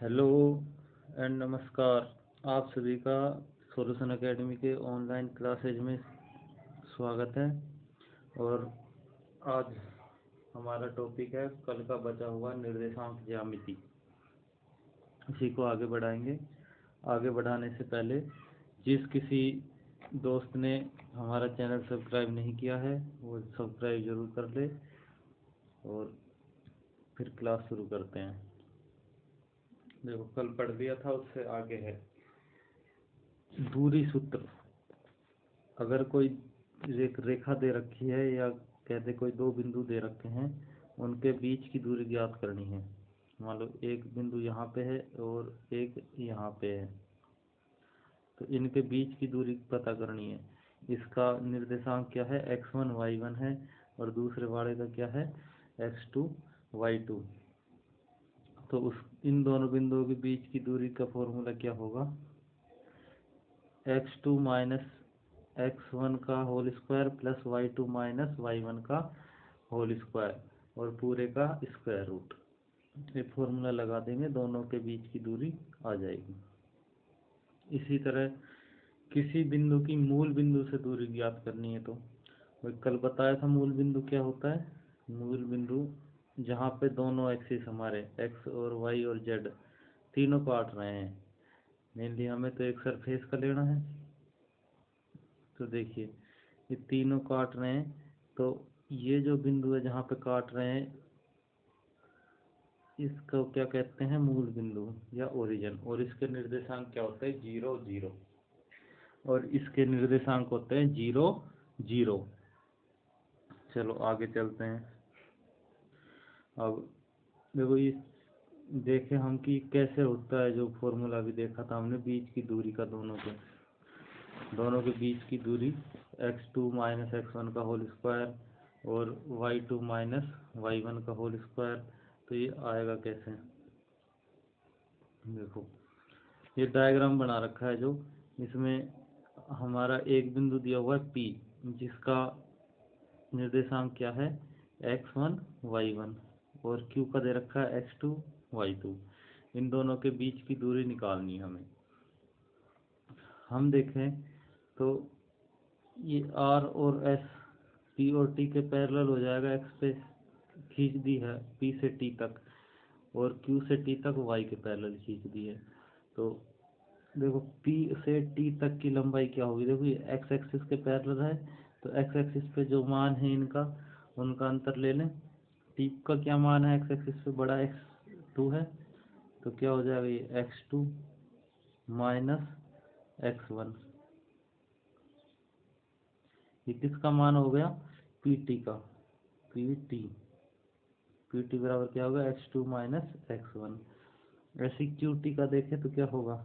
Hello and नमस्कार। आप सभी का सॉल्यूशन एकेडमी के ऑनलाइन क्लासेज में स्वागत है। और आज हमारा टॉपिक है कल का बचा हुआ निर्देशांक ज्यामिति। इसी को आगे बढ़ाएंगे। आगे बढ़ाने से पहले जिस किसी दोस्त ने हमारा चैनल सब्सक्राइब नहीं किया है वो सब्सक्राइब ज़रूर कर ले और फिर क्लास शुरू करते हैं। देखो, कल पढ़ लिया था, उससे आगे है दूरी सूत्र। अगर कोई रेखा दे रखी है या कहते कोई दो बिंदु दे रखे हैं, उनके बीच की दूरी ज्ञात करनी है। मान लो एक बिंदु यहाँ पे है और एक यहाँ पे है, तो इनके बीच की दूरी पता करनी है। इसका निर्देशांक क्या है? x1 y1 है और दूसरे वाले का क्या है? x2 y2। तो उस इन दोनों बिंदुओं के बीच की दूरी का फॉर्मूला क्या होगा? x2 माइनस x1 का whole square plus y2 minus y1 का होल स्क्वायर और पूरे का स्क्वायर रूट। ये फॉर्मूला लगा देंगे, दोनों के बीच की दूरी आ जाएगी। इसी तरह किसी बिंदु की मूल बिंदु से दूरी ज्ञात करनी है, तो कल बताया था मूल बिंदु क्या होता है। मूल बिंदु जहाँ पे दोनों एक्सिस हमारे x और y और z तीनों काट रहे हैं। मेनली हमें तो एक सरफेस का लेना है। तो देखिए, ये तीनों काट रहे हैं, तो ये जो बिंदु है जहाँ पे काट रहे हैं, इसको क्या कहते हैं? मूल बिंदु या ओरिजिन। और इसके निर्देशांक क्या होते हैं? 0 0। और इसके निर्देशांक होते हैं 0 0। चलो आगे चलते हैं। अब देखो, ये देखें हम कि कैसे होता है। जो फॉर्मूला भी देखा था हमने बीच की दूरी का, दोनों के बीच की दूरी x2 माइनस x1 का होल स्क्वायर और y2 माइनस y1 का होल स्क्वायर। तो ये आएगा कैसे? देखो, ये डायग्राम बना रखा है। जो इसमें हमारा एक बिंदु दिया हुआ है P, जिसका निर्देशांक क्या है? x1 y1 और Q का दे रखा है x2 y2। इन दोनों के बीच की दूरी निकालनी है हमें। हम देखें तो ये R और S P और T के पैरेलल हो जाएगा। X पे खींच दी है P से T तक और Q से T तक Y के पैरेलल खींच दी है। तो देखो, P से T तक की लंबाई क्या होगी? देखो, ये X एक्सिस के पैरेलल है, तो X एक्सिस पे जो मान है इनका, उनका अंतर ले लें। T का क्या मान है? X एक्सिस पे बड़ा x2 है, तो क्या हो जाएगा? ये x2 माइनस x1। ये किसका मान हो गया? PT का। PT बराबर क्या होगा? x2 minus x1। ऐसी QT का देखें तो क्या होगा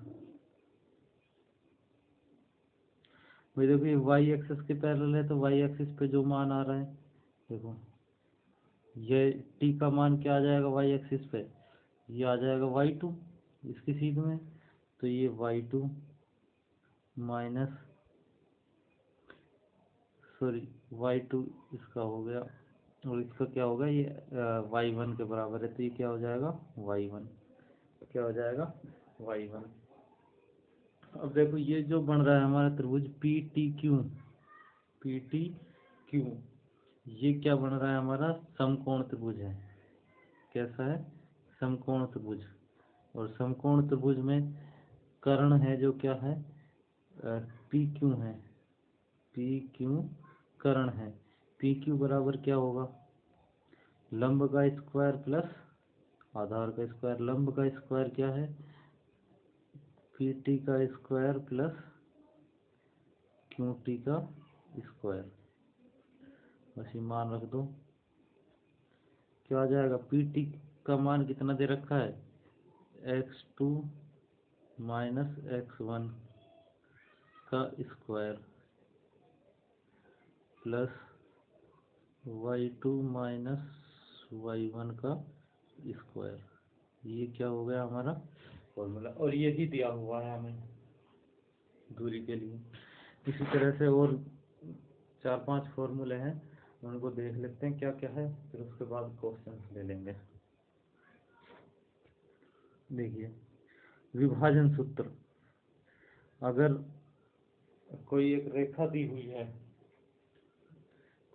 भाई? देखो, ये y एक्सिस के पैरेलल है, तो y एक्सिस पे जो मान आ रहा है, देखो ये t का मान क्या आ जाएगा y एक्सिस पे? ये आ जाएगा y2 इसकी सीध में। तो ये y2 माइनस y2 इसका हो गया और इसका क्या होगा? ये y1 के बराबर है, तो ये क्या हो जाएगा? y1। क्या हो जाएगा? y1। अब देखो, ये जो बन रहा है हमारा त्रिभुज PTQ, ये क्या बन रहा है? हमारा समकोण त्रिभुज है। कैसा है? समकोण त्रिभुज। और समकोण त्रिभुज में कर्ण है जो क्या है? PQ है। PQ कर्ण है। PQ बराबर क्या होगा? लंब का स्क्वायर प्लस आधार का स्क्वायर। लंब का स्क्वायर क्या है? PT का स्क्वायर प्लस QT का स्क्वायर। बस ये मान रख दो। क्या आ जाएगा? PT का मान कितना दे रखा है? x2 माइनस x1 का square plus y2 minus y1 का स्क्वायर। ये क्या हो गया हमारा फॉर्मूला? और यही दिया हुआ है हमें दूरी के लिए। इसी तरह से और 4-5 फॉर्मूले हैं, उनको देख लेते हैं क्या क्या है, फिर उसके बाद क्वेश्चन ले लेंगे। देखिए, विभाजन सूत्र, अगर कोई एक रेखा दी हुई है,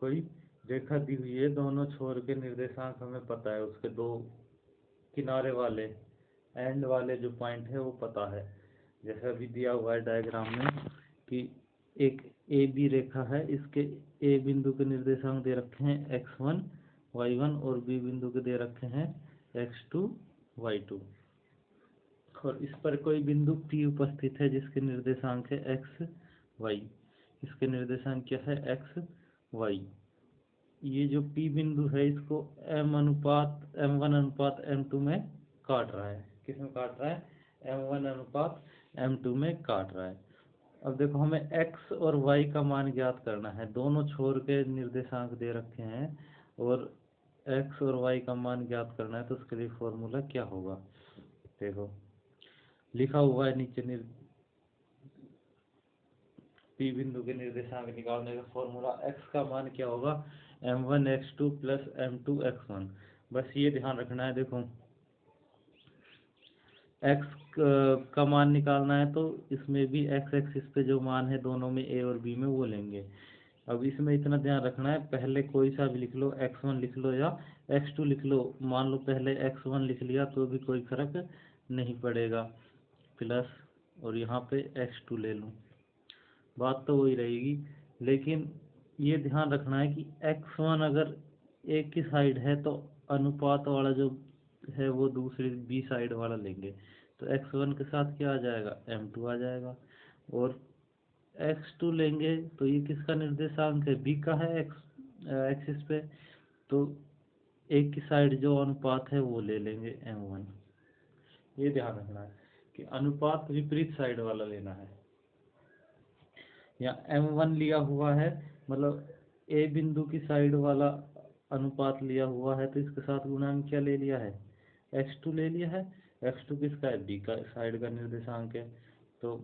कोई रेखा दी हुई है, दोनों छोर के निर्देशांक हमें पता है, उसके दो किनारे वाले एंड वाले जो पॉइंट है वो पता है। जैसे अभी दिया हुआ है डायग्राम में कि एक ए बी रेखा है, इसके ए बिंदु के निर्देशांक दे रखे हैं x1 y1 और बी बिंदु के दे रखे हैं x2 y2, और इस पर कोई बिंदु P उपस्थित है जिसके निर्देशांक है x y, इसके निर्देशांक क्या है x y। ये जो P बिंदु है इसको m1 अनुपात m2 में काट रहा है। किस में काट रहा है? m1 अनुपात m2 में काट रहा है। अब देखो हमें x और y का मान ज्ञात करना है, दोनों छोर के निर्देशांक दे रखे हैं और x और y का मान ज्ञात करना है, तो उसके लिए फॉर्मूला क्या होगा? देखो लिखा हुआ है नीचे P बिंदु के निर्देशांक निकालने का फॉर्मूला, x का मान क्या होगा? m1 x2 plus m2 x1। बस ये ध्यान रखना है। देखो x का मान निकालना है तो इसमें भी x एक्सिस पे जो मान है दोनों में a और b में वो लेंगे। अब इसमें इतना ध्यान रखना है, पहले कोई सा भी लिख लो, x1 लिख लो या x2 लिख लो। मान लो पहले x1 लिख लिया तो भी कोई फर्क नहीं पड़ेगा, प्लस और यहाँ पे x2 ले लूँ, बात तो वही रहेगी। लेकिन ये ध्यान रखना है कि x1 अगर एक की साइड है तो अनुपात वाला जो है वो दूसरी बी साइड वाला लेंगे, तो x1 के साथ क्या आ जाएगा? m2 आ जाएगा। और x2 लेंगे तो ये किसका निर्देशांक है? b का है एक्सिस पे, तो एक की साइड जो अनुपात है वो ले लेंगे m1। ये ध्यान रखना है कि अनुपात विपरीत साइड वाला लेना है। या m1 लिया हुआ है, मतलब a बिंदु की साइड वाला अनुपात लिया हुआ है, तो इसके साथ गुणांक क्या ले लिया है? x2 ले लिया है। x2 किसका है? b का साइड का निर्देशांक है। तो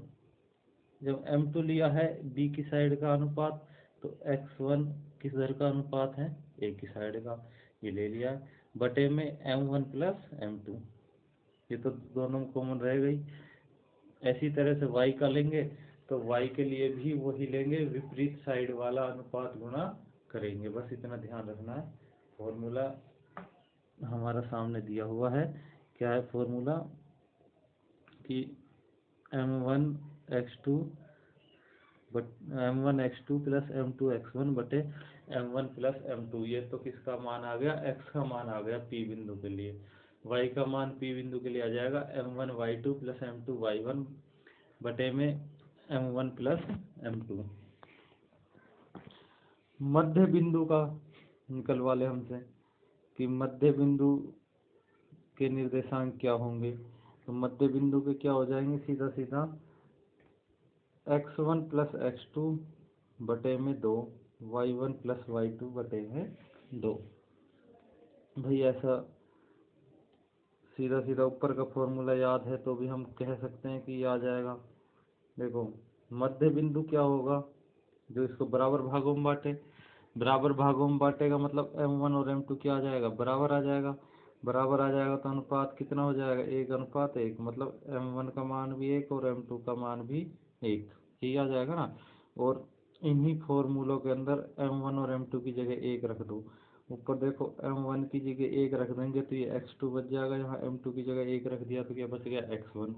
जब m2 लिया है b की साइड का अनुपात, तो x1 किधर का अनुपात है? a की साइड का, ये ले लिया है बटे में m1 प्लस m2, ये तो दोनों कॉमन रह गई। ऐसी तरह से y का लेंगे तो y के लिए भी वही लेंगे, विपरीत साइड वाला अनुपात गुणा करेंगे। बस इतना ध्यान रखना है। फॉर्मूला हमारा सामने दिया हुआ है, क्या है फॉर्मूला? कि m1 x2 plus m2 x1 बटे m1 प्लस m2। ये तो किसका मान आ गया? x का मान आ गया P बिंदु के लिए। y का मान P बिंदु के लिए आ जाएगा m1 y2 plus m2 y1 बटे में m1 प्लस m2। मध्य बिंदु का निकलवा ले हमसे कि मध्य बिंदु के निर्देशांक क्या होंगे। तो मध्य बिंदु के क्या हो जाएंगे? सीधा सीधा x1 प्लस x2 बटे में 2, y1 प्लस y2 बटे में 2। भाई ऐसा सीधा सीधा ऊपर का फॉर्मूला याद है तो भी हम कह सकते हैं कि ये आ जाएगा। देखो मध्य बिंदु क्या होगा? जो इसको बराबर भागों में बांटे, बराबर भागों में बांटेगा मतलब m1 और m2 क्या आ जाएगा? बराबर आ जाएगा। बराबर आ जाएगा तो अनुपात कितना हो जाएगा? 1:1, मतलब m1 का मान भी 1 और m2 का मान भी 1, यही आ जाएगा ना। और इन्हीं फॉर्मूलों के अंदर m1 और m2 की जगह 1 रख दो। ऊपर देखो m1 की जगह 1 रख देंगे तो ये x2 बच जाएगा, यहाँ m2 की जगह 1 रख दिया तो क्या बच गया? x1।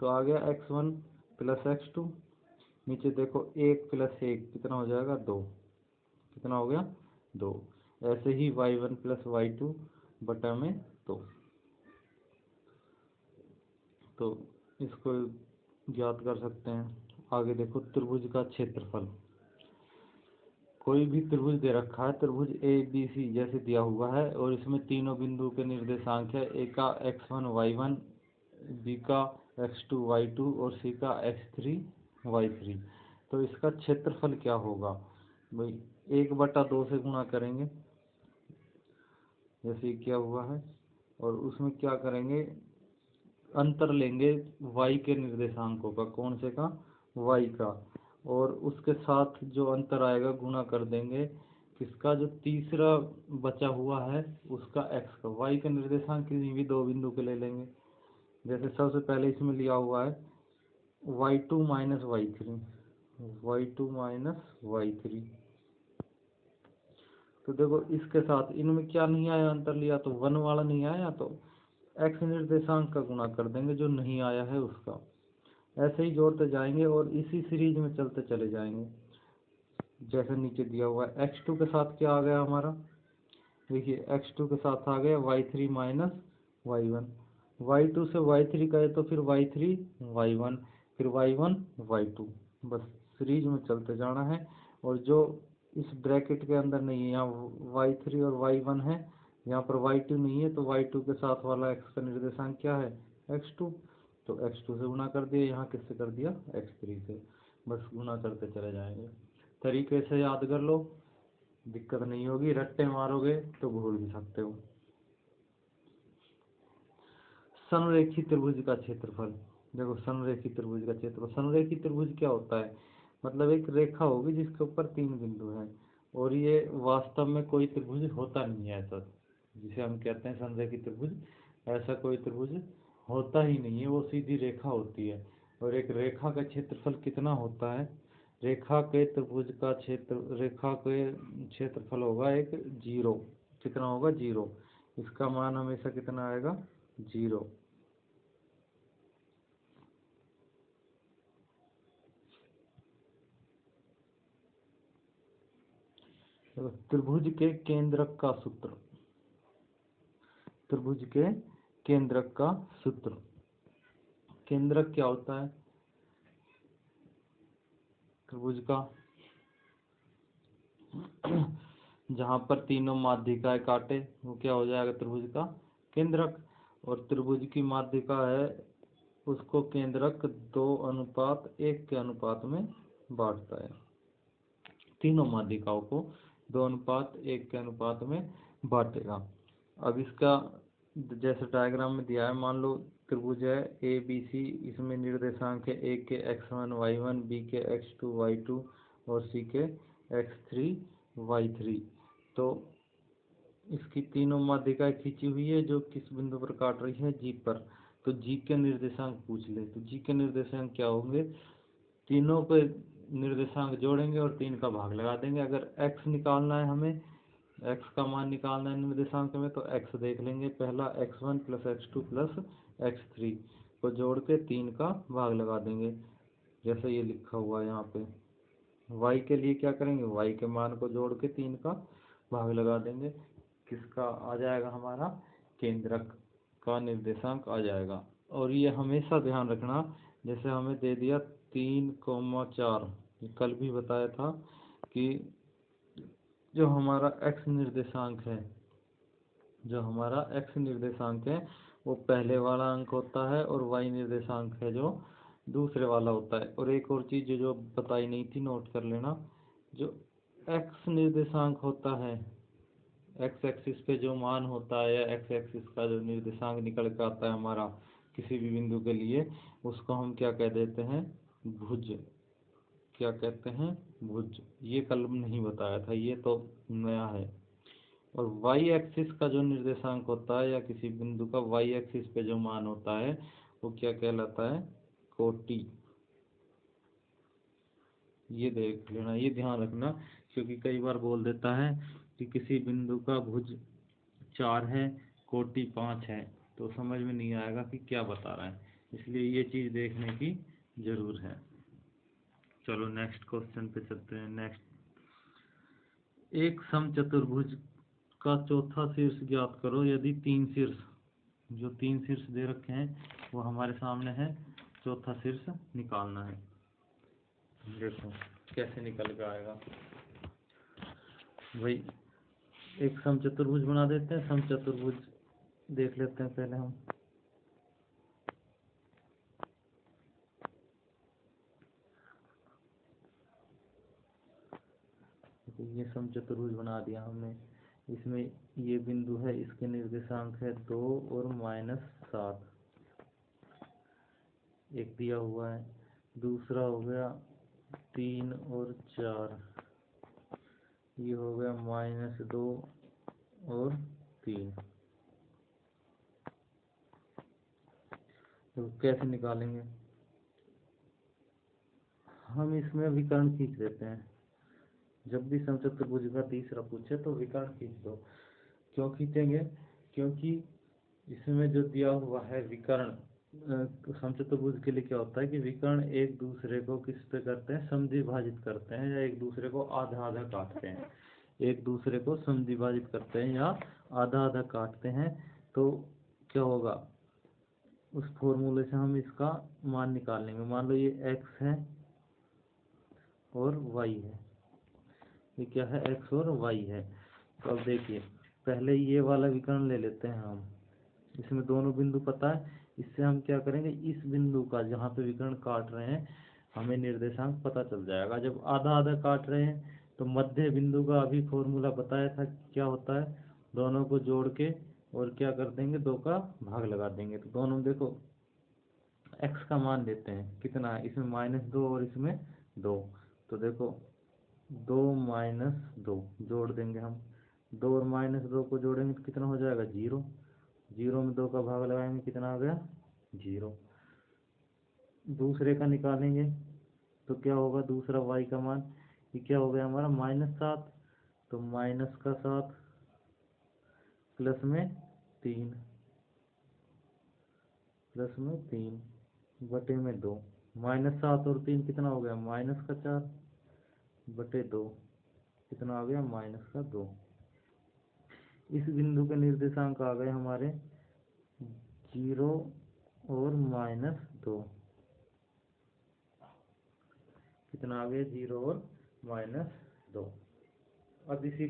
तो आ गया x1 प्लस x2। नीचे देखो 1 प्लस 1 कितना हो जाएगा? 2। कितना हो गया? 2। ऐसे ही y1 प्लस y2 बटा में 2। तो इसको ज्ञात कर सकते हैं। आगे देखो त्रिभुज का क्षेत्रफल। कोई भी त्रिभुज दे रखा है, त्रिभुज ए बी सी जैसे दिया हुआ है, और इसमें तीनों बिंदु के निर्देशांक है, ए का x1 y1, बी का x2 y2 और सी का x3 y3। तो इसका क्षेत्रफल क्या होगा? भाई 1/2 से गुणा करेंगे जैसे किया हुआ है, और उसमें क्या करेंगे? अंतर लेंगे y के निर्देशांकों का। कौन से का? y का। और उसके साथ जो अंतर आएगा गुणा कर देंगे किसका? जो तीसरा बचा हुआ है उसका x का। y के निर्देशांक किसी भी दो बिंदु के ले लेंगे, जैसे सबसे पहले इसमें लिया हुआ है y2 minus y3, y2 minus y3। तो देखो इसके साथ इनमें क्या नहीं आया, अंतर लिया तो 1 वाला नहीं आया, तो x निर्देशांक का गुणा कर देंगे जो नहीं आया है उसका। ऐसे ही जोड़ते जाएंगे और इसी सीरीज में चलते चले जाएंगे। जैसे नीचे दिया हुआ है x2 के साथ क्या आ गया हमारा, देखिए x2 के साथ आ गया y3 माइनस y1, y2 से y3 गए तो फिर y3 y1, फिर y1 y2, बस सीरीज में चलते जाना है। और जो इस ब्रैकेट के अंदर नहीं है, यहाँ y3 और y1 है, यहाँ पर y2 नहीं है, तो y2 के साथ वाला x का निर्देशांक क्या है, x2, तो x2 से गुणा कर दिया, यहाँ किससे कर दिया, x3 से, बस गुणा करते चले जाएंगे। तरीके से याद कर लो, दिक्कत नहीं होगी, रट्टे मारोगे तो भूल भी सकते हो। समरेखी त्रिभुज का क्षेत्रफल, देखो समरेखी त्रिभुज का क्षेत्रफल, समरेखी त्रिभुज क्या होता है, मतलब एक रेखा होगी जिसके ऊपर 3 बिंदु हैं, और ये वास्तव में कोई त्रिभुज होता नहीं है ऐसा, जिसे हम कहते हैं समरेखी त्रिभुज, ऐसा कोई त्रिभुज होता ही नहीं है, वो सीधी रेखा होती है। और एक रेखा का क्षेत्रफल कितना होता है, रेखा के त्रिभुज का रेखा के क्षेत्रफल होगा एक 0, कितना होगा 0, इसका मान हमेशा कितना आएगा 0। त्रिभुज के केंद्रक का सूत्र, त्रिभुज के केंद्रक का सूत्र, केंद्रक क्या होता है त्रिभुज का, जहां पर तीनों माध्यिकाएं काटे वो क्या हो जाएगा त्रिभुज का केंद्रक। और त्रिभुज की माध्यिका है उसको केंद्रक 2:1 के अनुपात में बांटता है, तीनों माध्यिकाओं को 2:1 के अनुपात में बांटेगा। अब इसका जैसे डायग्राम में दिया है, मान लो त्रिभुज है ए बी सी, इसमें निर्देशांक है ए के x1 y1, बी के x2 y2 और सी के x3 y3। तो इसकी तीनों माध्यिकाएं खींची हुई है जो किस बिंदु पर काट रही है, जी पर। तो जी के निर्देशांक पूछ ले, तो जी के निर्देशांक क्या होंगे, तीनों के निर्देशांक जोड़ेंगे और 3 का भाग लगा देंगे। अगर x निकालना है हमें, x का मान निकालना है निर्देशांक में, तो x देख लेंगे, पहला x1 plus x2 plus x3 को जोड़ के 3 का भाग लगा देंगे, जैसे ये लिखा हुआ है यहाँ पे। y के लिए क्या करेंगे, y के मान को जोड़ के 3 का भाग लगा देंगे, किसका आ जाएगा हमारा केंद्रक का निर्देशांक आ जाएगा। और ये हमेशा ध्यान रखना, जैसे हमें दे दिया 3,4, कल भी बताया था कि जो हमारा x निर्देशांक है, जो हमारा x निर्देशांक है वो पहले वाला अंक होता है, और y निर्देशांक है जो दूसरे वाला होता है। और एक और चीज़ जो बताई नहीं थी, नोट कर लेना, जो x निर्देशांक होता है, x एक्सिस पे जो मान होता है, या x एक्सिस का जो निर्देशांक निकल के आता है हमारा किसी भी बिंदु के लिए, उसको हम क्या कह देते हैं, भुज, क्या कहते हैं, भुज। ये कल नहीं बताया था, ये तो नया है। और y एक्सिस का जो निर्देशांक होता है, या किसी बिंदु का y एक्सिस पे जो मान होता है, वो क्या कहलाता है, कोटि। ये देख लेना, ये ध्यान रखना, क्योंकि कई बार बोल देता है कि किसी बिंदु का भुज 4 है, कोटि 5 है, तो समझ में नहीं आएगा कि क्या बता रहा है, इसलिए ये चीज़ देखने की जरूर है। चलो नेक्स्ट क्वेश्चन पे चलते हैं। नेक्स्ट, एक समचतुर्भुज का चौथा शीर्ष ज्ञात करो यदि 3 शीर्ष, जो 3 शीर्ष दे रखे हैं वो हमारे सामने है, चौथा शीर्ष निकालना है। देखो कैसे निकल के आएगा भाई, एक समचतुर्भुज बना देते हैं, समचतुर्भुज देख लेते हैं पहले हम। तो ये समचतुर्भुज बना दिया हमने, इसमें ये बिंदु है, इसके निर्देशांक है 2 और -7, एक दिया हुआ है। दूसरा हो गया 3 और 4, ये हो गया -2 और 3। तो कैसे निकालेंगे? हम इसमें विकर्ण खींच देते हैं। जब भी समचतुर्भुज का तीसरा पूछे तो विकर्ण खींच दो। क्यों खींचेंगे? क्योंकि इसमें जो दिया हुआ है विकर्ण, समचतुर्भुज के लिए क्या होता है कि विकर्ण एक दूसरे को किस पे करते हैं, समद्विभाजित करते हैं, या एक दूसरे को आधा आधा काटते हैं। एक दूसरे को समद्विभाजित करते हैं या आधा आधा काटते हैं। तो क्या होगा, उस फॉर्मूले से हम इसका मान निकाल लेंगे। मान लो ये x है और y है, ये क्या है, x और y है। तो अब देखिए, पहले ये वाला विकर्ण ले लेते हैं हम। इसमें दोनों बिंदु पता है, इससे हम क्या करेंगे, इस बिंदु का जहाँ पे विकर्ण काट रहे हैं हमें निर्देशांक पता चल जाएगा। जब आधा आधा काट रहे हैं तो मध्य बिंदु का अभी फॉर्मूला बताया था, क्या होता है, दोनों को जोड़ के और क्या कर देंगे, 2 का भाग लगा देंगे। तो दोनों देखो x का मान लेते हैं, कितना है इसमें, -2 और इसमें 2। तो देखो 2 - 2 जोड़ देंगे हम। 2 और -2 को जोड़ेंगे तो कितना हो जाएगा, 0। 0 में 2 का भाग लगाएंगे, कितना आ गया, 0। दूसरे का निकालेंगे तो क्या होगा, दूसरा y का मान, ये क्या हो गया हमारा, -7। तो -7 प्लस में 3, प्लस में 3 बटे में 2। -7 और 3 कितना हो गया, -4 बटे 2, कितना आ गया, -2। इस बिंदु के निर्देशांक आ गए हमारे 0 और -2। कितना आ गया, 0 और -2। अब इसी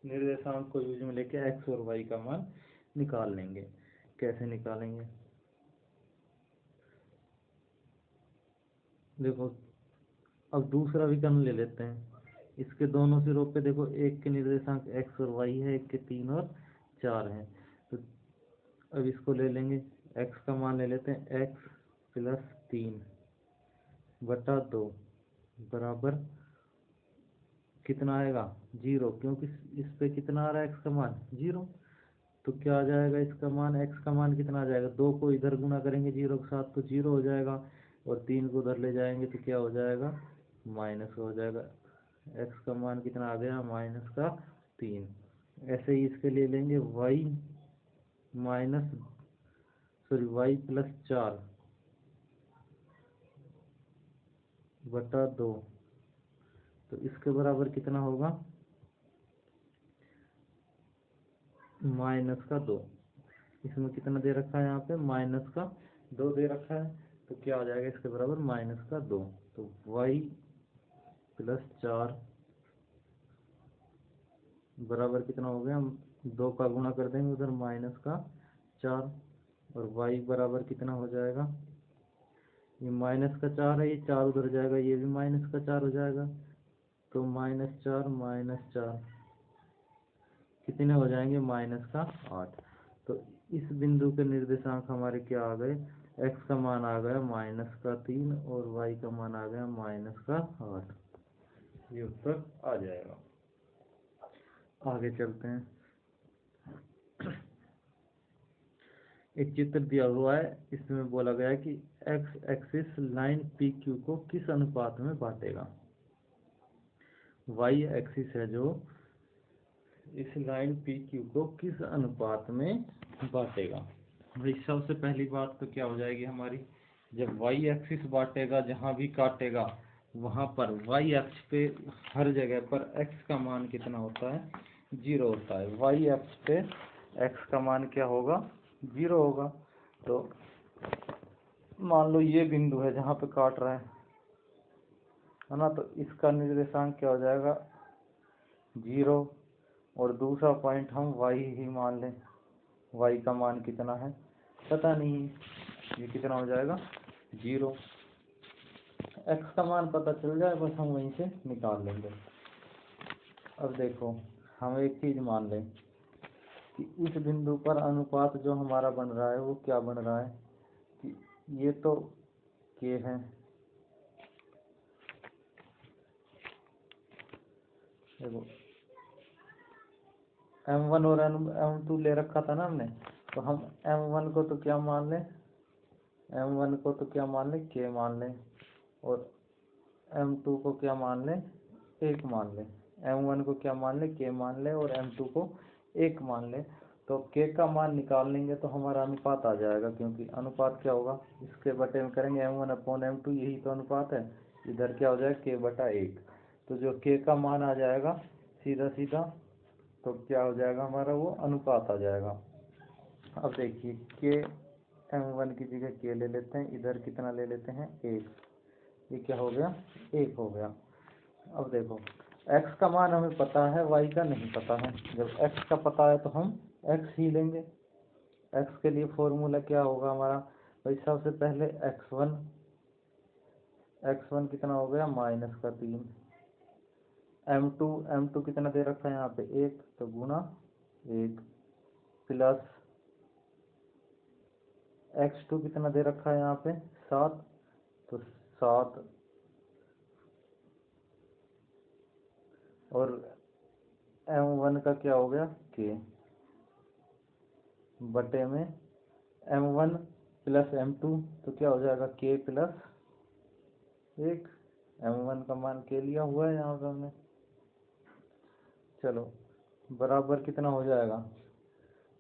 निर्देशांक को यूज में लेके x और y का मान निकाल लेंगे। कैसे निकालेंगे, देखो अब दूसरा विकर्ण ले लेते हैं। इसके दोनों सिरों पे देखो, एक के निर्देशांक x और y है, एक के 3 और 4 हैं। तो अब इसको ले लेंगे, x का मान ले लेते हैं, x प्लस 3 बटा 2 बराबर कितना आएगा, 0। क्योंकि इस पे कितना आ रहा है, x का मान 0। तो क्या आ जाएगा इसका मान, x का मान कितना आ जाएगा, 2 को इधर गुना करेंगे 0 के साथ तो 0 हो जाएगा, और 3 को उधर ले जाएंगे तो क्या हो जाएगा, माइनस हो जाएगा। x का मान कितना आ गया, -3। ऐसे ही इसके लिए लेंगे y प्लस 4 बटा 2। तो इसके बराबर कितना होगा, -2। इसमें कितना दे रखा है, यहाँ पे -2 दे रखा है। तो क्या आ जाएगा इसके बराबर, -2। तो y प्लस 4 बराबर कितना हो गया, 2 का गुणा कर देंगे उधर -4, और y बराबर कितना हो जाएगा, ये -4 है, ये 4 उधर जाएगा, ये भी -4 हो जाएगा। तो -4 कितने हो जाएंगे, -8। तो इस बिंदु के निर्देशांक हमारे क्या आ गए, x का मान आ गया -3 और y का मान आ गया -8। ये उत्तर आ जाएगा। आगे चलते हैं। एक चित्र दिया हुआ है, इसमें बोला गया है कि x एक्सिस लाइन PQ को किस अनुपात में बांटेगा। y एक्सिस है जो, इस लाइन PQ को किस अनुपात में बांटेगा। भाई सबसे पहली बात तो क्या हो जाएगी हमारी, जब y एक्सिस बांटेगा, जहाँ भी काटेगा वहाँ पर y अक्ष पे हर जगह पर x का मान कितना होता है, 0 होता है। y अक्ष पे x का मान क्या होगा, 0 होगा। तो मान लो ये बिंदु है जहाँ पे काट रहा है ना, तो इसका निर्देशांक क्या हो जाएगा, 0। और दूसरा पॉइंट हम y ही मान लें, y का मान कितना है पता नहीं, ये कितना हो जाएगा, 0। x का मान पता चल जाए बस हम वहीं से निकाल लेंगे। अब देखो हम एक चीज मान लें कि इस बिंदु पर अनुपात जो हमारा बन रहा है वो क्या बन रहा है, कि ये तो k है, देखो m1 और m2 ले रखा था ना हमने, तो हम m1 को तो क्या मान लें, M1 को तो क्या मान लें, K मान लें, और M2 को क्या मान लें, 1 मान लें। M1 को क्या मान लें, K मान लें, और M2 को 1 मान लें। तो K का मान निकाल लेंगे तो हमारा अनुपात आ जाएगा, क्योंकि अनुपात क्या होगा, इसके बटे में करेंगे M1/M2, यही तो अनुपात है। इधर क्या हो जाएगा, K/1। तो जो K का मान आ जाएगा सीधा सीधा, तो क्या हो जाएगा हमारा, वो अनुपात आ जाएगा। अब देखिए K M1 की जगह K ले लेते हैं, इधर कितना ले लेते हैं, 1। ये क्या हो गया, 1 हो गया। अब देखो x का मान हमें पता है, y का नहीं पता है। जब x का पता है तो हम x ही लेंगे। x के लिए फॉर्मूला क्या होगा हमारा भाई, सबसे पहले x1 कितना हो गया, -3। m2 कितना दे रखा है यहाँ पे, 1, तो गुणा 1, प्लस x2 कितना दे रखा है यहाँ पे, 7, तो 7, और M1 का क्या हो गया, K, बटे में M1 प्लस M2, तो क्या हो जाएगा, K+1। M1 का मान K लिया हुआ है यहाँ पे हमने। चलो बराबर कितना हो जाएगा,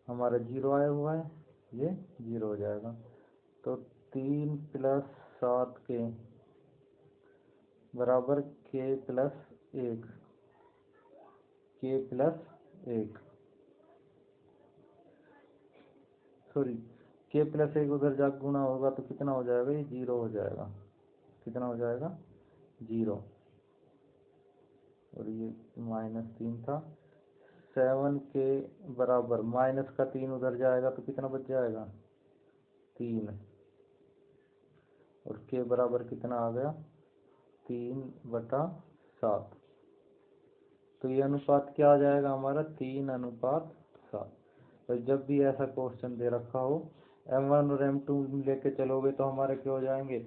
हमारा 0 आया हुआ है, ये 0 हो जाएगा। तो 3 + 7K बराबर K+1, K+1, सॉरी K+1 उधर जा गुना होगा तो कितना हो जाएगा, ये 0 हो जाएगा। कितना हो जाएगा, 0, और ये -3 था। 7K बराबर -3 उधर जाएगा तो कितना बच जाएगा, 3, और K बराबर कितना आ गया, 3/7। तो ये अनुपात क्या आ जाएगा हमारा, 3:7। तो जब भी ऐसा क्वेश्चन दे रखा हो, M1 और M2 लेके चलोगे तो हमारे क्या हो जाएंगे,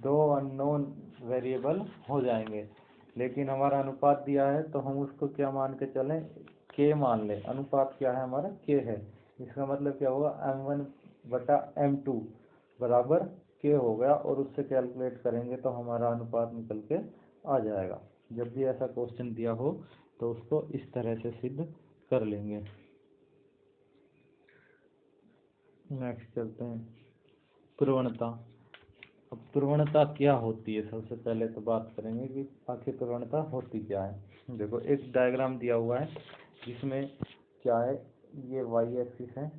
2 अननोन वेरिएबल हो जाएंगे। लेकिन हमारा अनुपात दिया है तो हम उसको क्या मान के चलें, K मान लें। अनुपात क्या है हमारा, K है। इसका मतलब क्या होगा, M1/M2 बराबर K हो गया, और उससे कैलकुलेट करेंगे तो हमारा अनुपात निकल के आ जाएगा। जब भी ऐसा क्वेश्चन दिया हो तो उसको इस तरह से सिद्ध कर लेंगे। नेक्स्ट चलते हैं, प्रवणता। अब प्रवणता क्या होती है, सबसे पहले तो बात करेंगे कि आखिर प्रवणता होती क्या है। देखो एक डायग्राम दिया हुआ है जिसमें क्या है, ये y एक्सिस है,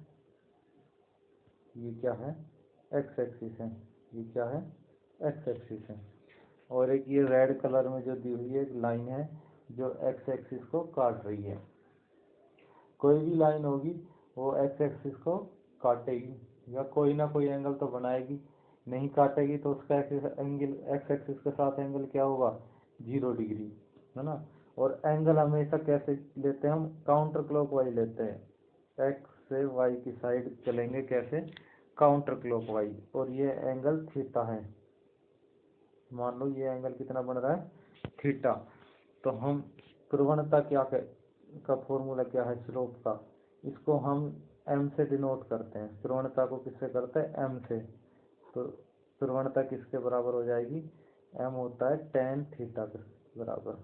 ये क्या है, x एक्सिस है, ये क्या है, x एक्सिस है, और एक ये रेड कलर में जो दी हुई है एक लाइन है जो x एक्सिस को काट रही है। कोई भी लाइन होगी वो x एक्सिस को काटेगी या कोई ना कोई एंगल तो बनाएगी। नहीं काटेगी तो उसका एंगल x एक्सिस के साथ एंगल क्या होगा, 0 डिग्री, है ना। और एंगल हमेशा कैसे लेते हैं हम, काउंटर क्लॉकवाइज लेते हैं। x से y की साइड चलेंगे कैसे, काउंटर क्लॉकवाइज, और ये एंगल थीटा है। मान लो ये एंगल कितना बन रहा है, थीटा। तो हम प्रवणता क्या का फॉर्मूला क्या है, स्लोप का, इसको हम m से डिनोट करते हैं। प्रवणता को किससे करते हैं, m से। तो प्रवणता किसके बराबर हो जाएगी, m होता है tan थीटा के बराबर।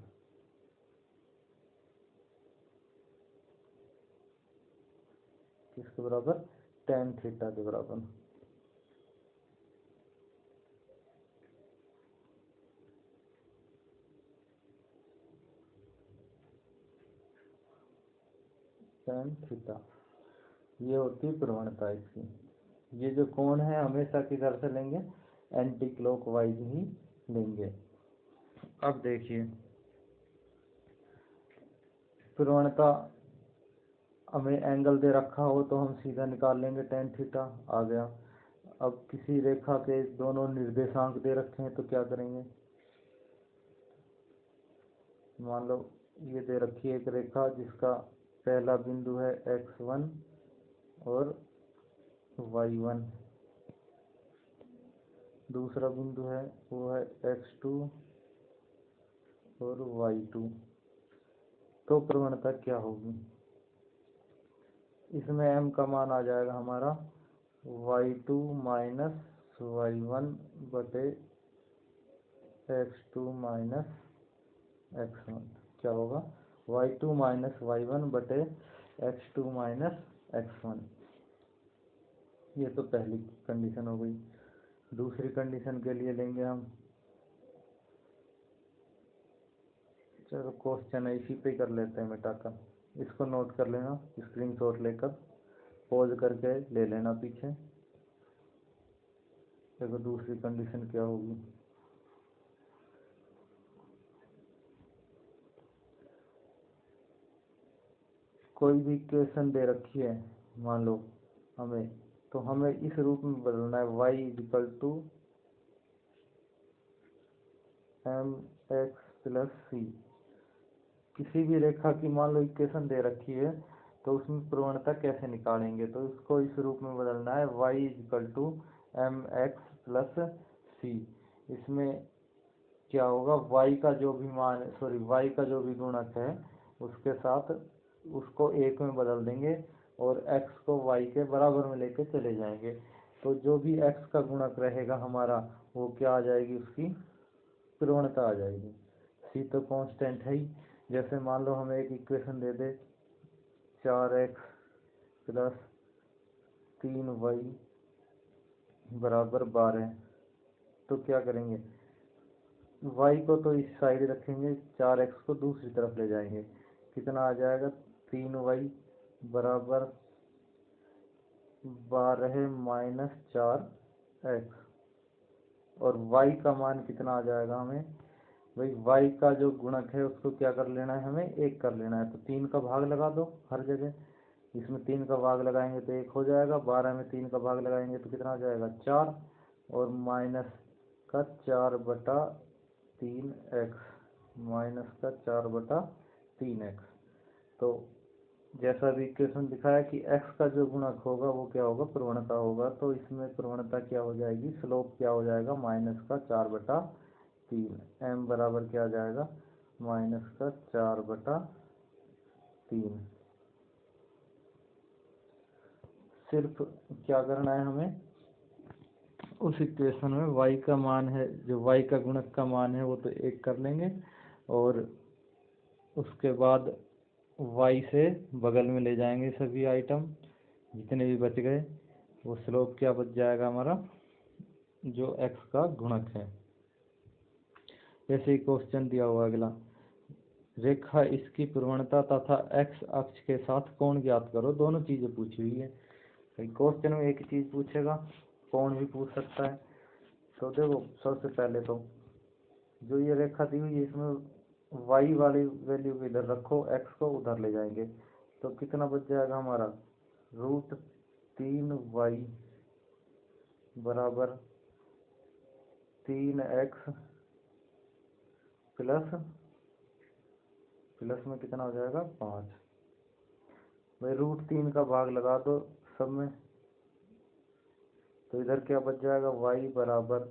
किसके बराबर, tan थीटा के बराबर। tan थीटा, ये होती है प्रवणता इसकी। ये जो कोण है हमेशा किधर से लेंगे, एंटी क्लॉकवाइज ही लेंगे। अब देखिए प्रवणता, हमें एंगल दे रखा हो तो हम सीधा निकाल लेंगे, tan थीटा आ गया। अब किसी रेखा के दोनों निर्देशांक दे रखे हैं तो क्या करेंगे, मान लो ये दे रखी है एक रेखा जिसका पहला बिंदु है x1 और y1, दूसरा बिंदु है वो है x2 और y2। तो प्रवणता क्या होगी, इसमें m का मान आ जाएगा हमारा y2 - x1 बटे x2 माइनस x1 क्या होगा, y2 माइनस y1 बटे x2 माइनस x1। ये तो पहली कंडीशन हो गई। दूसरी कंडीशन के लिए लेंगे हम, चलो क्वेश्चन है इसी पे कर लेते हैं मिटाकर, इसको नोट कर लेना, स्क्रीनशॉट लेकर पॉज करके ले लेना पीछे। देखो दूसरी कंडीशन क्या होगी, कोई भी इक्वेशन दे रखी है मान लो हमें, तो हमें इस रूप में बदलना है, y equal to mx plus C. किसी भी रेखा की मान लो इक्वेशन दे रखी है, तो उसमें प्रवणता कैसे निकालेंगे, तो इसको इस रूप में बदलना है, y equal to mx plus C. इसमें क्या होगा, y का जो भी मान, y का जो भी गुणक है उसके साथ उसको एक में बदल देंगे और x को y के बराबर में लेके चले जाएंगे। तो जो भी x का गुणक रहेगा हमारा, वो क्या आ जाएगी, उसकी प्रवणता आ जाएगी। c तो कांस्टेंट है ही। जैसे मान लो हमें एक इक्वेशन दे दे 4x प्लस 3y बराबर 12, तो क्या करेंगे, y को तो इस साइड रखेंगे, 4x को दूसरी तरफ ले जाएंगे, कितना आ जाएगा, 3y बराबर 12 माइनस 4x। और y का मान कितना आ जाएगा हमें, भाई y का जो गुणक है उसको क्या कर लेना है, हमें एक कर लेना है, तो 3 का भाग लगा दो हर जगह, इसमें 3 का भाग लगाएंगे तो 1 हो जाएगा, 12 में 3 का भाग लगाएंगे तो कितना आ जाएगा 4, और माइनस का 4/3x, माइनस का 4/3x। तो जैसा भी इक्वेशन दिखाया कि x का जो गुणक होगा वो क्या होगा, प्रवणता होगा, तो इसमें प्रवणता क्या हो जाएगी, स्लोप क्या हो जाएगा, माइनस का 4/3। m बराबर क्या आ जाएगा, माइनस का 4/3। सिर्फ क्या करना है हमें, उस इक्वेशन में y का मान है, जो y का गुणक का मान है वो तो 1 कर लेंगे, और उसके बाद y से बगल में ले जाएंगे सभी आइटम जितने भी बच गए, वो स्लोप क्या बच जाएगा हमारा, जो x का गुणक है। जैसे ही क्वेश्चन दिया हुआ अगला, रेखा इसकी प्रवणता तथा x अक्ष के साथ कोण ज्ञात करो, दोनों चीजें पूछी हुई है। क्वेश्चन में एक ही चीज पूछेगा, कोण भी पूछ सकता है। तो देखो सबसे पहले तो जो ये रेखा दी हुई है इसमें y वाली वैल्यू को इधर रखो, x को उधर ले जाएंगे, तो कितना बच जाएगा हमारा, √3y बराबर 3x प्लस में कितना हो जाएगा 5। भाई √3 का भाग लगा दो सब में, तो इधर क्या बच जाएगा, y बराबर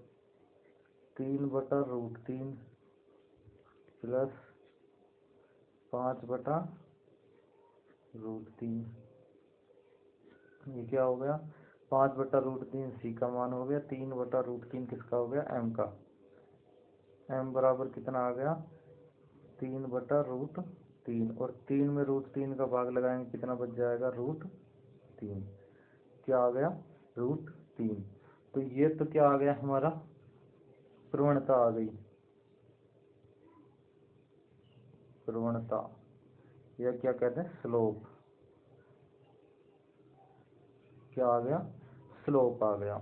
3/√3 प्लस 5/√3। ये क्या हो गया, 5/√3 सी का मान हो गया, 3/√3 किसका हो गया, m का। m बराबर कितना आ गया, 3/√3, और 3 में √3 का भाग लगाएंगे कितना बच जाएगा, √3। क्या आ गया, √3। तो ये तो क्या आ गया हमारा, प्रवणता आ गई, प्रवणता, या क्या कहते हैं, स्लोप। क्या आ गया, स्लोप आ गया।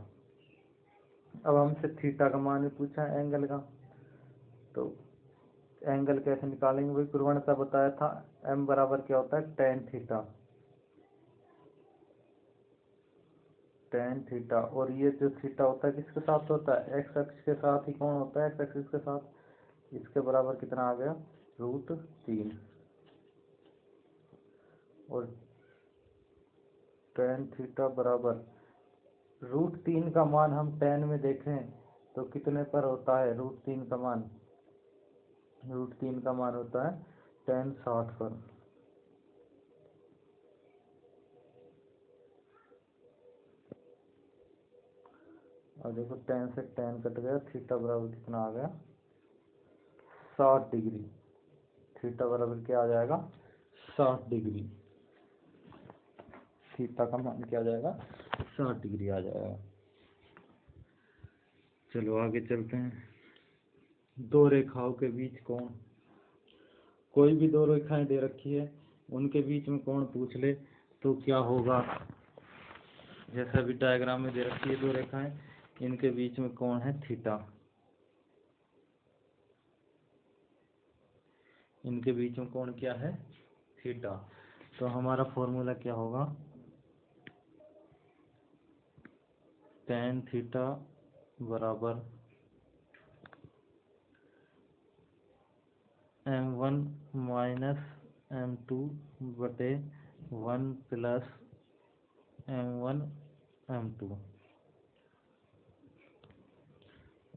अब हमसे थीटा का मान भी पूछा है, एंगल का, तो एंगल कैसे निकालेंगे, भाई प्रवणता बताया था, m बराबर क्या होता है, tan थीटा, tan थीटा। और ये जो थीटा होता है किसके साथ होता है, x अक्ष के साथ ही कौन होता है, x अक्ष के साथ। इसके बराबर कितना आ गया, √3, और tan थीटा बराबर √3 का मान हम tan में देखें तो कितने पर होता है, √3 का मान, √3 का मान होता है tan 60 पर। अब देखो tan से tan कट गया, थीटा बराबर कितना आ गया 60 डिग्री। थीटा बराबर क्या आ जाएगा 60 डिग्री। थीटा का मान क्या आ जाएगा 60 डिग्री आ जाएगा। चलो आगे चलते हैं। दो रेखाओं के बीच कोण, कोई भी दो रेखाएं दे रखी है, उनके बीच में कोण पूछ ले तो क्या होगा। जैसा भी डायग्राम में दे रखी है दो रेखाएं, इनके बीच में कोण है थीटा, इनके बीच में कोण क्या है थीटा। तो हमारा फॉर्मूला क्या होगा, tan थीटा बराबर m1 माइनस m2 बटे 1 plus m1 m2,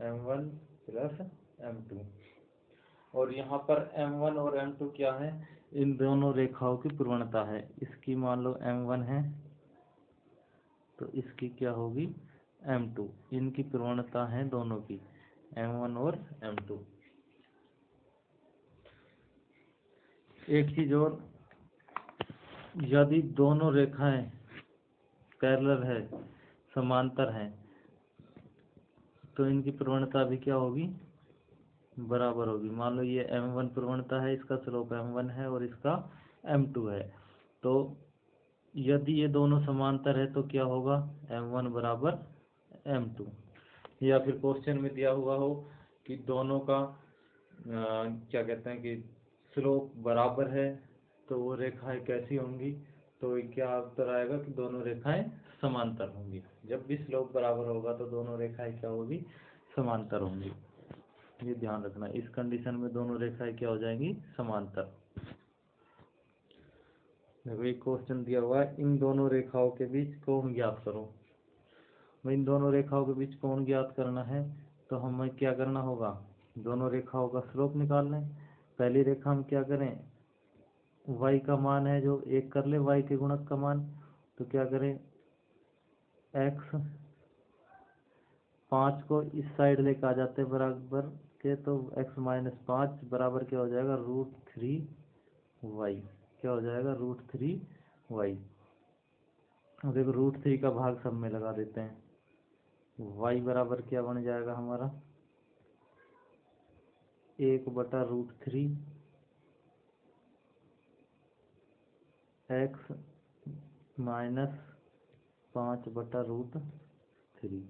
m1 plus m2। और यहाँ पर m1 और m2 क्या है, इन दोनों रेखाओं की प्रवणता है। इसकी मान लो m1 है तो इसकी क्या होगी m2, इनकी प्रवणता है दोनों की m1 और m2। एक चीज और, यदि दोनों रेखाएं पैरेलल है, समांतर हैं, तो इनकी प्रवणता भी क्या होगी बराबर होगी। मान लो ये m1 प्रवणता है, इसका स्लोप m1 है और इसका m2 है, तो यदि ये दोनों समांतर है तो क्या होगा m1 बराबर m2। या फिर क्वेश्चन में दिया हुआ हो कि दोनों का क्या कहते हैं कि स्लोप बराबर है, तो वो रेखाएं कैसी होंगी, तो क्या उत्तर आएगा कि दोनों रेखाएं समांतर होंगी। जब भी स्लोप बराबर होगा तो दोनों रेखाएं क्या होगी समांतर होंगी। ये ध्यान रखना, इस कंडीशन में दोनों रेखाएं क्या हो जाएंगी समांतर। देखो एक क्वेश्चन दिया हुआ है, इन दोनों रेखाओं के बीच कोण ज्ञात करो। इन दोनों रेखाओं के बीच कोण ज्ञात करना है तो हमें क्या करना होगा, दोनों रेखाओं का स्लोप निकाल लें। पहली रेखा हम क्या करें, y का मान है जो एक कर ले, y के गुणक का मान, तो क्या करें x 5 को इस साइड लेकर आ जाते हैं बराबर के, तो x माइनस 5 बराबर क्या हो जाएगा √3y। क्या हो जाएगा √3y। अब देखो √3 का भाग सब में लगा देते हैं, y बराबर क्या बन जाएगा हमारा 1/√3 x माइनस 5/√3।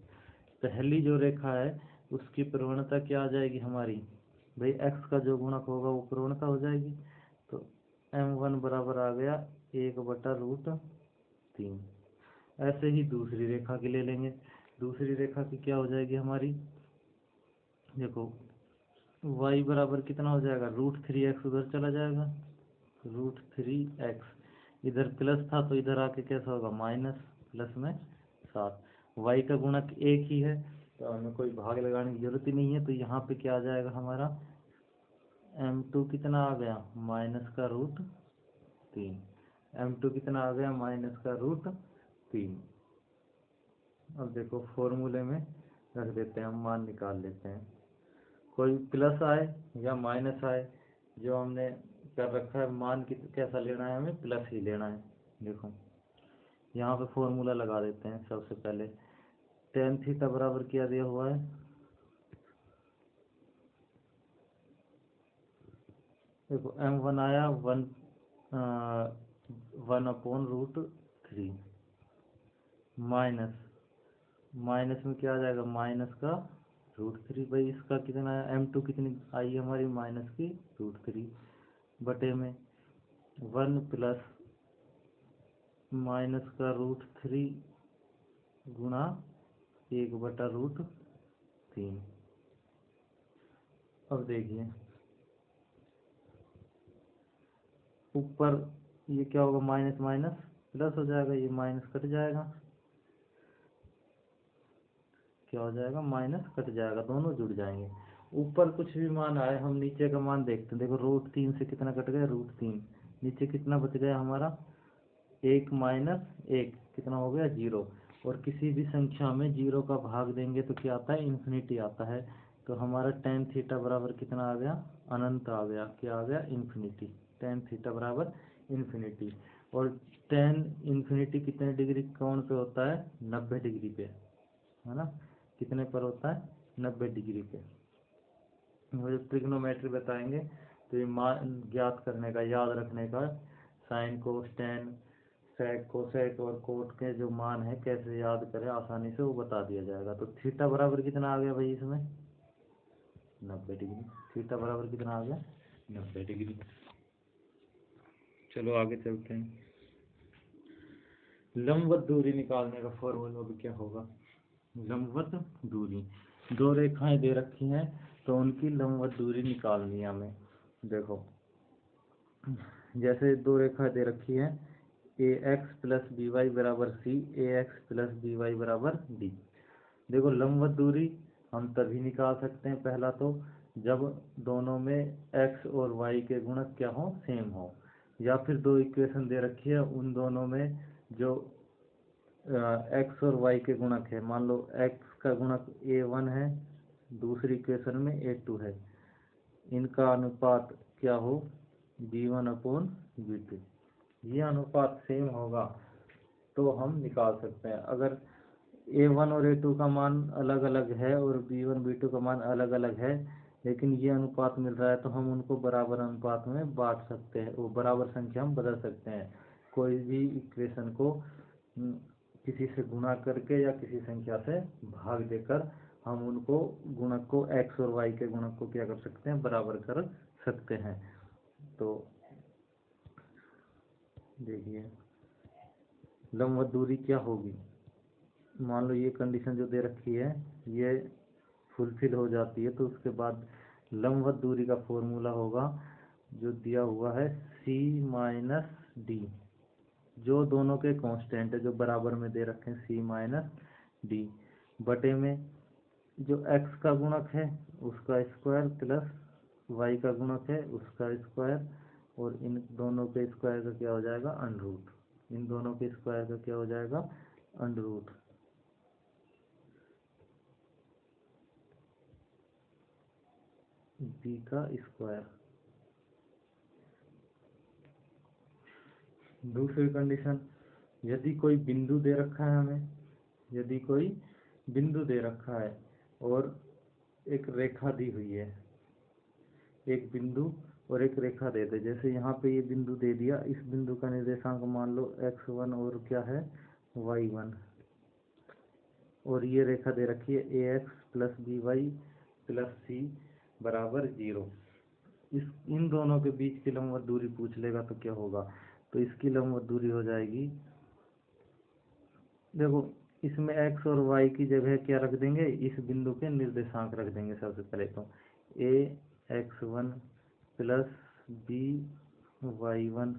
पहली जो रेखा है उसकी प्रवणता क्या आ जाएगी हमारी, भाई x का जो गुणक होगा वो प्रवणता हो जाएगी, तो m1 बराबर आ गया 1/√3। ऐसे ही दूसरी रेखा की ले लेंगे। दूसरी रेखा की क्या हो जाएगी हमारी, देखो y बराबर कितना हो जाएगा √3x, उधर चला जाएगा √3x, इधर प्लस था तो इधर आके कैसा होगा माइनस, प्लस में 7। y का गुणक एक ही है तो हमें कोई भाग लगाने की जरूरत ही नहीं है, तो यहाँ पे क्या आ जाएगा हमारा m2 कितना आ गया -√3। m2 कितना आ गया -√3। अब देखो फॉर्मूले में रख देते हैं, हम मान निकाल लेते हैं। कोई प्लस आए या माइनस आए, जो हमने कर रखा है मान की कैसा लेना है, हमें प्लस ही लेना है। देखो यहाँ पे फॉर्मूला लगा देते हैं। सबसे पहले tan थीटा बराबर क्या दिया हुआ है, देखो m1 आया 1/√3 माइनस में क्या आ जाएगा माइनस का √3। भाई इसका कितना है m2 कितनी आई हमारी माइनस की √3 बटे में 1 प्लस माइनस का √3 गुणा 1/√3। अब देखिए ऊपर ये क्या होगा माइनस माइनस प्लस हो जाएगा, ये माइनस कट जाएगा, क्या हो जाएगा माइनस कट जाएगा, दोनों जुड़ जाएंगे। ऊपर कुछ भी मान आए, हम नीचे का मान देखते हैं। देखो √3 से कितना कट गया √3, नीचे कितना बच गया हमारा 1 - 1 कितना हो गया 0। और किसी भी संख्या में 0 का भाग देंगे तो क्या आता है, इन्फिनिटी आता है। तो हमारा tan थीटा बराबर कितना आ गया, अनंत आ गया, क्या आ गया, इन्फिनिटी। tan थीटा बराबर इन्फिनिटी। और tan इन्फिनिटी कितने डिग्री कोण पे होता है, 90 डिग्री पे, है ना। कितने पर होता है, 90 डिग्री पे। मुझे ट्रिग्नोमेट्री बताएंगे तो ये मान ज्ञात करने का, याद रखने का, sine cos tan sec cosec और कोट के जो मान है कैसे याद करें आसानी से, वो बता दिया जाएगा। तो थीटा बराबर कितना आ गया भाई इसमें, 90 डिग्री। थीटा बराबर कितना आ गया, 90 डिग्री। चलो आगे चलते हैं। लंबवत दूरी निकालने का फॉर्मूला भी क्या होगा, लंबवत दूरी, दो रेखाएं दे रखी हैं तो उनकी लंबवत दूरी निकालनी है हमें। देखो जैसे दो रेखा दे रखी है, ए एक्स प्लस बी वाई बराबर सी, ए एक्स प्लस बी वाई बराबर डी। देखो लंबवत दूरी हम तभी निकाल सकते हैं, पहला तो जब दोनों में एक्स और वाई के गुणक क्या हो, सेम हो, या फिर दो इक्वेशन दे रखी है उन दोनों में जो एक्स और वाई के गुणक है, मान लो एक्स का गुणक a1 है, दूसरी इक्वेशन में a2 है, इनका अनुपात क्या हो, b1/b2, ये अनुपात सेम होगा तो हम निकाल सकते हैं। अगर a1 और a2 का मान अलग अलग है और b1 b2 का मान अलग अलग है, लेकिन ये अनुपात मिल रहा है तो हम उनको बराबर अनुपात में बांट सकते हैं, वो बराबर संख्या हम बदल सकते हैं। कोई भी इक्वेशन को किसी से गुणा करके या किसी संख्या से भाग देकर हम उनको गुणक को, एक्स और वाई के गुणक को क्या कर सकते हैं, बराबर कर सकते हैं। तो देखिए लंबवत दूरी क्या होगी, मान लो ये कंडीशन जो दे रखी है ये फुलफिल हो जाती है तो उसके बाद लंबवत दूरी का फॉर्मूला होगा जो दिया हुआ है c माइनस डी, जो दोनों के कांस्टेंट है जो बराबर में दे रखे हैं, c माइनस डी बटे में जो x का गुणक है उसका स्क्वायर प्लस y का गुणक है उसका स्क्वायर, और इन दोनों के स्क्वायर का क्या हो जाएगा, अंडर रूट। इन दोनों के स्क्वायर का क्या हो जाएगा, अंडर रूट। b का स्क्वायर। दूसरी कंडीशन, यदि कोई बिंदु दे रखा है हमें, यदि कोई बिंदु दे रखा है और एक रेखा दी हुई है, एक बिंदु और एक रेखा दे दे, जैसे यहाँ पे ये बिंदु दे दिया, इस बिंदु का निर्देशांक मान लो x1 और क्या है y1, और ये रेखा दे रखी है ax plus B Y plus C बराबर 0। इन दोनों के बीच की लंबवत दूरी पूछ लेगा तो क्या होगा, तो इसकी लंबवत दूरी हो जाएगी, देखो इसमें x और y की जगह क्या रख देंगे, इस बिंदु के निर्देशांक रख देंगे। सबसे पहले तो ax1 प्लस by1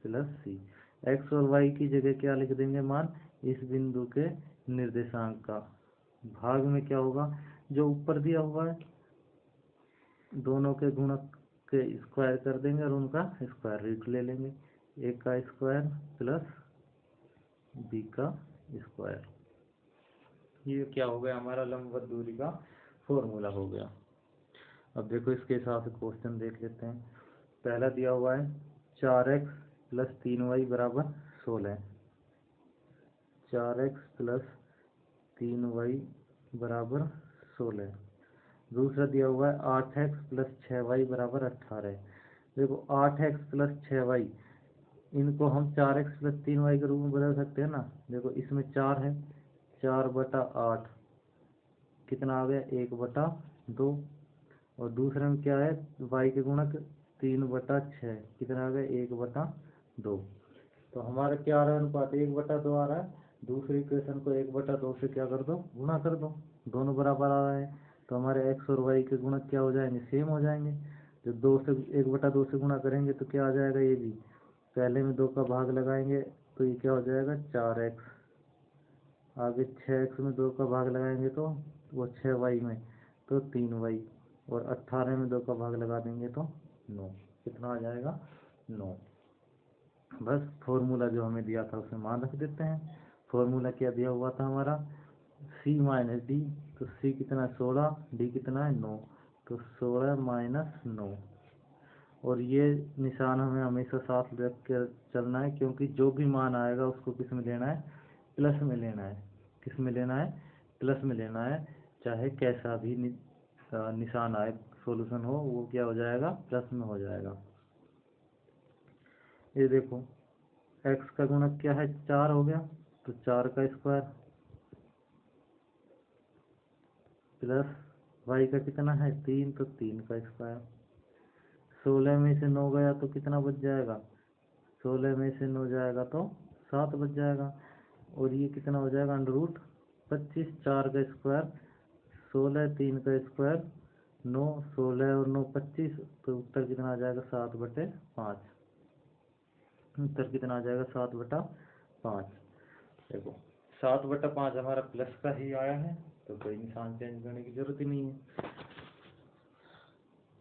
प्लस सी, x और y की जगह क्या लिख देंगे, मान इस बिंदु के निर्देशांक का, भाग में क्या होगा जो ऊपर दिया हुआ है, दोनों के गुणक के स्क्वायर कर देंगे और उनका स्क्वायर रूट ले लेंगे, a का स्क्वायर प्लस b का स्क्वायर। ये क्या हो गया, हमारा लंबवत दूरी का फॉर्मूला हो गया। अब देखो इसके हिसाब से क्वेश्चन देख लेते हैं। पहला दिया हुआ है 4x प्लस 3y बराबर 16, 4x प्लस 3y बराबर 16। दूसरा दिया हुआ है 8x प्लस 6y बराबर 18। देखो 8x प्लस 6y, इनको हम 4x प्लस 3y के रूप में बदल सकते हैं ना। देखो इसमें 4 है, 4/8 कितना आ गया, 1/2, और दूसरे में क्या है y के गुणक 3/6 कितना आ गया, 1/2। तो हमारा क्या आ रहा है अनुपात, 1/2 आ रहा है। दूसरी इक्वेशन को 1/2 से क्या कर दो, गुणा कर दो, दोनों बराबर आ रहे हैं तो हमारे x और y के गुणक क्या हो जाएंगे, सेम हो जाएंगे। जब 2 से 1/2 से गुणा करेंगे तो क्या आ जाएगा, ये भी पहले में 2 का भाग लगाएंगे तो ये क्या हो जाएगा 4x, आगे 6x में 2 का भाग लगाएंगे तो वो 6y में तो 3y, और 18 में 2 का भाग लगा देंगे तो 9, कितना आ जाएगा 9। बस फॉर्मूला जो हमें दिया था उसमें मान रख देते हैं, फॉर्मूला क्या दिया हुआ था हमारा, सी माइनस डी। तो सी कितना है 16, डी कितना है 9, तो 16 माइनस 9। और ये निशान हमें हमेशा साथ रख कर चलना है, क्योंकि जो भी मान आएगा उसको किस में लेना है, प्लस में लेना है। किस में लेना है, प्लस में लेना है। चाहे कैसा भी निशान आए, सॉल्यूशन हो, वो क्या हो जाएगा, प्लस में हो जाएगा। ये देखो x का गुणक क्या है, 4 हो गया, तो 4 का स्क्वायर प्लस y का कितना है 3, तो 3 का स्क्वायर। 16 में से 9 गया तो कितना बच जाएगा, 16 में से 9 जाएगा तो 7 बच जाएगा। और ये कितना हो जाएगा, √25। 4 का स्क्वायर 16, 3 का स्क्वायर 9, 16 और 9 25, तो उत्तर कितना आ जाएगा 7/5। उत्तर कितना आ जाएगा 7/5। देखो 7/5 हमारा प्लस का ही आया है, तो कोई निशान चेंज करने की जरूरत ही नहीं है।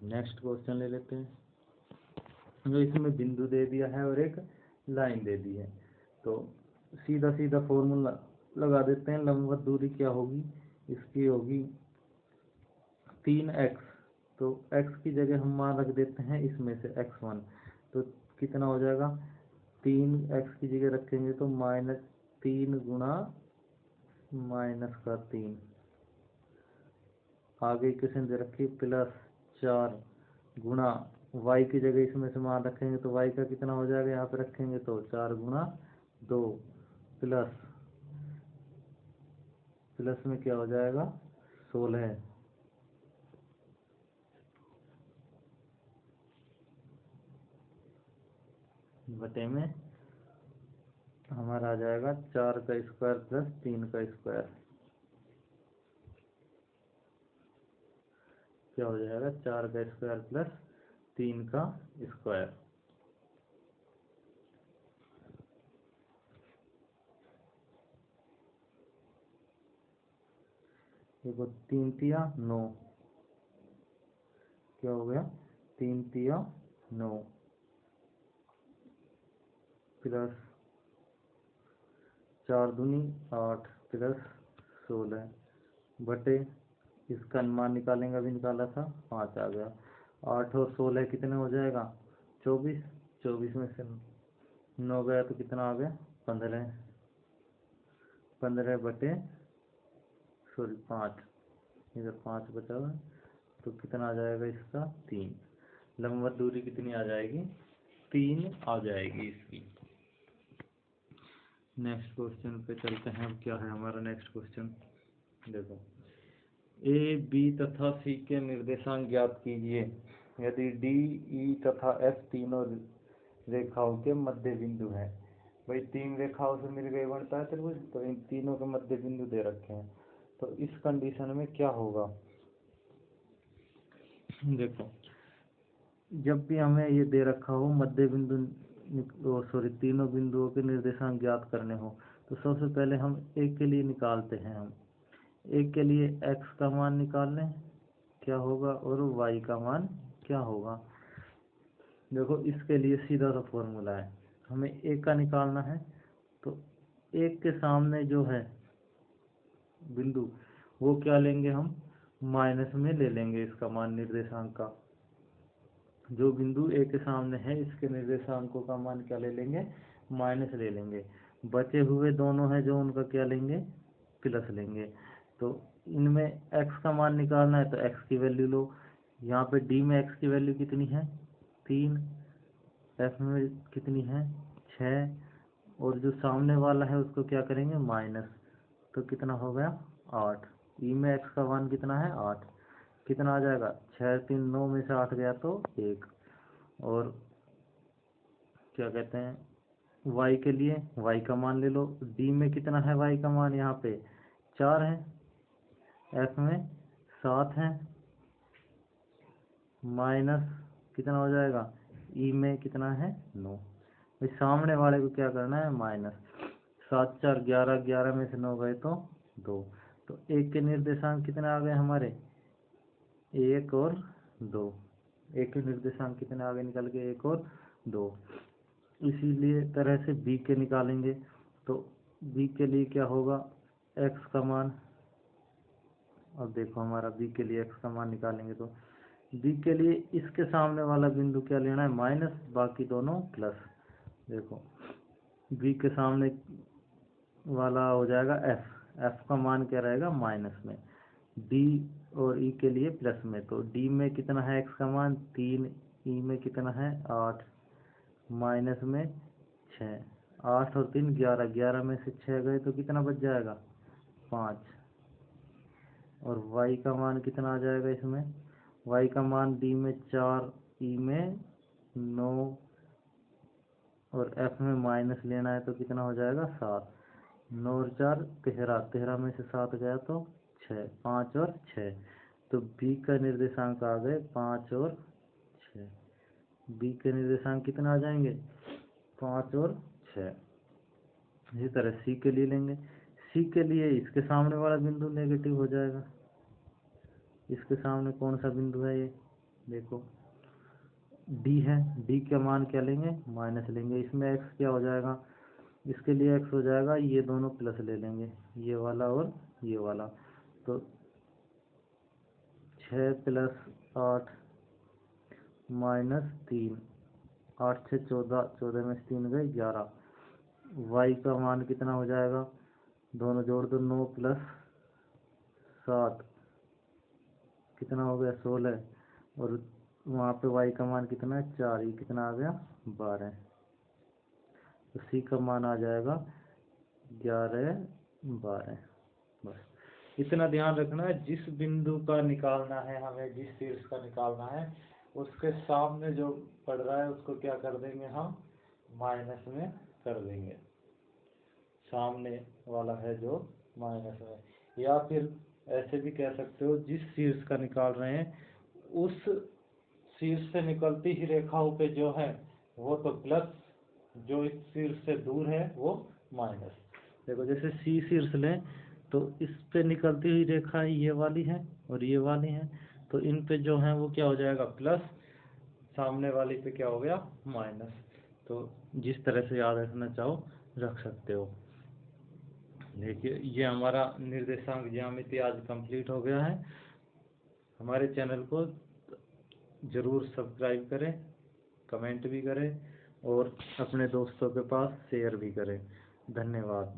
नेक्स्ट क्वेश्चन ले लेते हैं। जो इसमें बिंदु दे दिया है और एक लाइन दे दी है, तो सीधा सीधा फॉर्मूला लगा देते हैं। लंबवत दूरी क्या होगी, इसकी होगी 3x। तो x की जगह हम मान रख देते हैं इसमें से x1, तो कितना हो जाएगा, 3x की जगह रखेंगे तो -3 गुणा -3। आगे इक्वेशन दे रखी +4 गुणा y की जगह इसमें से मान रखेंगे तो y का कितना हो जाएगा, यहाँ पे रखेंगे तो 4 गुणा 2 प्लस में क्या हो जाएगा 16 बटे में हमारा आ जाएगा 4 का स्क्वायर प्लस 3 का स्क्वायर। क्या हो जाएगा, 4 का स्क्वायर प्लस 3 का स्क्वायर। देखो 3 तिया 9, क्या हो गया 3 तिया 9 प्लस 4 दूनी 8 प्लस 16 बटे, इसका अनुमान निकालेंगे, अभी निकाला था 5 आ गया। 8 और 16 कितने हो जाएगा 24, 24 में से 9 गया तो कितना आ गया 15, 15 बटे 5, इधर 5 बचा हुआ, तो कितना आ जाएगा इसका 3। लंबवत दूरी कितनी आ जाएगी, 3 आ जाएगी इसकी। नेक्स्ट क्वेश्चन पे चलते हैं। अब क्या है हमारा नेक्स्ट क्वेश्चन, देखो ए बी तथा सी के निर्देशांक ज्ञात कीजिए यदि डी ई तथा एफ तीनों रेखाओं के मध्य बिंदु हैं। भाई 3 रेखाओं से मिल गए बनता है त्रिभुज, तो इन तीनों के मध्य बिंदु दे रखे हैं, तो इस कंडीशन में क्या होगा। देखो जब भी हमें ये दे रखा हो मध्य बिंदु, तीनों बिंदुओं के निर्देशांक ज्ञात करने हो, तो सबसे पहले हम एक के लिए निकालते हैं। हम एक के लिए x का मान निकाल लें क्या होगा, और y का मान क्या होगा। देखो इसके लिए सीधा सा फॉर्मूला है, हमें एक का निकालना है, तो एक के सामने जो है बिंदु वो क्या लेंगे, हम माइनस में ले लेंगे इसका मान, निर्देशांक का। जो बिंदु ए के सामने है इसके निर्देशांकों का मान क्या ले लेंगे, माइनस ले लेंगे। बचे हुए दोनों हैं जो उनका क्या लेंगे, प्लस लेंगे। तो इनमें x का मान निकालना है तो x की वैल्यू लो। यहाँ पे d में x की वैल्यू कितनी है 3, f में कितनी है 6, और जो सामने वाला है उसको क्या करेंगे माइनस, तो कितना हो गया 8। e में x का मान कितना है 8, कितना आ जाएगा 6 3 9 में से 8 गया तो 1। और क्या कहते हैं y के लिए y का मान ले लो, d में कितना है y का मान, यहाँ पे 4 है, f में 7 है, माइनस कितना हो जाएगा e में कितना है 9। इस सामने वाले को क्या करना है माइनस, 7 4 11, 11 में से 9 गए तो 2, तो एक के निर्देशांक कितने आ गए हमारे 1 और 2। एक के निर्देशांक कितने आगे निकल के 1 और 2। इसीलिए तरह से b के निकालेंगे, तो बी के लिए क्या होगा, एक्स का मान, अब देखो हमारा बी के लिए एक्स का मान निकालेंगे तो बी के लिए इसके सामने वाला बिंदु क्या लेना है, माइनस, बाकी दोनों प्लस। देखो बी के सामने वाला हो जाएगा एफ, एफ का मान क्या रहेगा, माइनस में, डी और ई के लिए प्लस में। तो डी में कितना है एक्स का मान 3, ई में कितना है 8, माइनस में 6, 8 और 3 11, 11 में से 6 गए तो कितना बच जाएगा 5। और y का मान कितना आ जाएगा इसमें, y का मान डी में 4, ई में 9 और f में माइनस लेना है तो कितना हो जाएगा 7, 9 और 4 13, 13 में से 7 गया तो 6, 5 और 6। तो b का निर्देशांक आ गए 5 और 6। b के निर्देशांक कितना आ जाएंगे 5 और 6। इसी तरह सी के लिए लेंगे, सी के लिए इसके सामने वाला बिंदु नेगेटिव हो जाएगा। इसके सामने कौन सा बिंदु है, ये देखो डी है, डी का मान क्या लेंगे, माइनस लेंगे। इसमें एक्स क्या हो जाएगा, इसके लिए एक्स हो जाएगा, ये दोनों प्लस ले लेंगे, ये वाला और ये वाला। तो 6 + 8 - 3, 8 6 14, 14 में से 3 गए 11। y का मान कितना हो जाएगा, दोनों जोड़ दो, 9 + 7 कितना हो गया 16, और वहाँ पे y का मान कितना है 4, ये कितना आ गया 12। तो c का मान आ जाएगा 11 12। बस इतना ध्यान रखना है, जिस बिंदु का निकालना है हमें, जिस शीर्ष का निकालना है, उसके सामने जो पड़ रहा है उसको क्या कर देंगे हम, माइनस में कर देंगे, सामने वाला है जो माइनस में। या फिर ऐसे भी कह सकते हो, जिस शीर्ष का निकाल रहे हैं उस शीर्ष से निकलती ही रेखाओं पे जो है वो तो प्लस, जो इस शीर्ष से दूर है वो माइनस। देखो जैसे सी शीर्ष लें तो इस पे निकलती हुई रेखा ये वाली है और ये वाली है, तो इन पे जो है वो क्या हो जाएगा प्लस, सामने वाली पे क्या हो गया माइनस। तो जिस तरह से याद रखना चाहो रख सकते हो। देखिए ये हमारा निर्देशांक ज्यामिति आज कंप्लीट हो गया है। हमारे चैनल को ज़रूर सब्सक्राइब करें, कमेंट भी करें और अपने दोस्तों के पास शेयर भी करें। धन्यवाद।